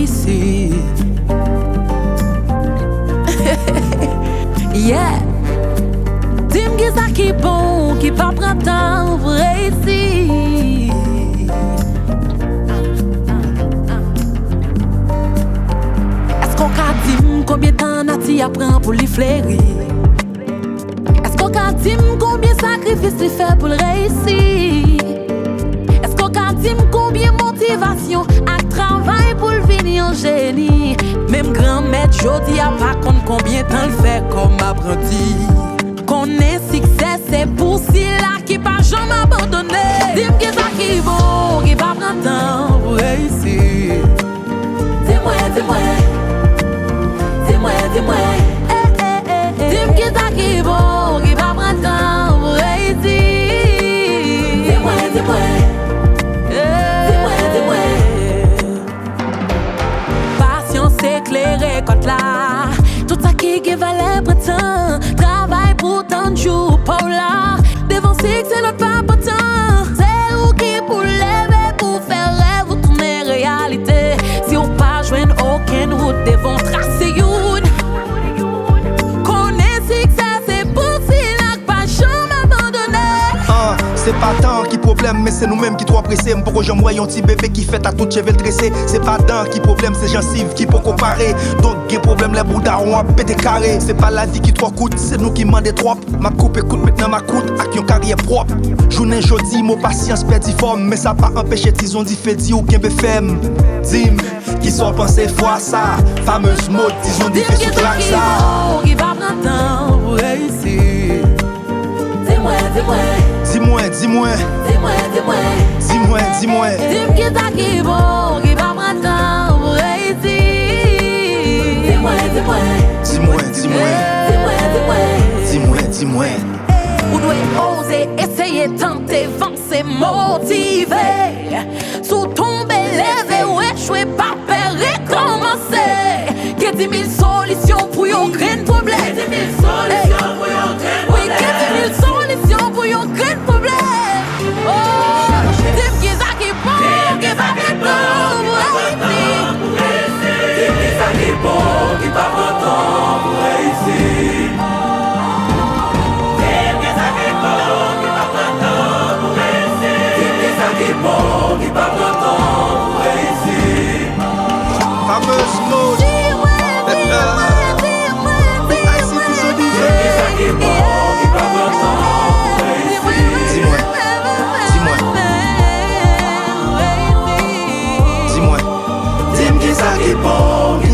réussir. Yeah. Dis-moi qui ça qui bon, qui pas prendre temps pour réussir. Est-ce qu'on a dit combien de temps Nati apprend pour les flairer? Est-ce qu'on a dit combien de sacrifices il fait pour le réussir? Est-ce qu'on a dit combien de motivation à travail pour le venir en génie? Même grand-mère Jody a pas compte combien de temps il fait comme apprenti. Qu'on est succès, c'est pour cela qui pas jamais abandonné. Dis-moi qui ça qui bon, qui pas prendre temps pour réussir. Dis-moi, dis-moi, dis-moi, dis-moi. Dis-moi qui ça qui bon, qui pas prendre temps pour réussir. Dis-moi, dis-moi, dis-moi, dis-moi. Patience éclairée quand là, tout ça qui valait prétend. Travail pour tant de jours, Paula. Devant c'est notre papa temps. C'est où qui pour lever, pour faire rêve ou tourner réalité. Si on pas joindre aucune route, devant tracer une. Connaît succès, c'est pour cela que pas jamais abandonné. C'est pas tant qui problème, mais c'est nous-mêmes qui trop pressés. Pourquoi j'en vois un petit bébé qui fait à tout chevel dressé. C'est pas tant qui problème, c'est gencive qui peut comparer. Donc gen problème les boudarons à péter carré. C'est pas la vie qui trop coûte, c'est nous qui mandé trop. Ma coupe écoute maintenant ma coûte avec une carrière propre. Journée jodi, mon patience perdi forme. Mais ça pas empêché tison dit fait dit ou gen BFM. Dim, qui sont pensés fois ça. Fameuse mode, disons dit fait sous track ça. Qui va prendre temps pour réussir. Dis-moi, dis-moi. Dis-moi, dis-moi. Dis-moi, dis-moi. Dis-moi, dis-moi. Dis-moi qui ça qui bon, qui va prendre temps pour réussir. Dis-moi, dis-moi. Dis-moi, dis-moi. Dis-moi, dis-moi. Dis-moi, dis-moi. Vous devez oser, essayer, tenter, avancer, motiver. Sous tomber, lever ou échouer, pas perdre, recommencer. Qu'il y ait 10 000 solutions pour yon grain problème. 10 000 solutions pour yon grain problème. Oui, qu'il y ait 10 000 solutions pour yon grain problème. Oh, dis-moi qui ça qui bon, qui va prendre temps pour réussir. Dis-moi qui ça qui bon, qui va prendre temps pour réussir. Bon, qui pas content pour réussir. Fameuse mode. Dis-moi, dis-moi, dis-moi, Qui ça qui est bon, qui pas content pour réussir. Dis-moi, dis-moi. Dis-moi. Dis-moi qui ça qui est bon, qui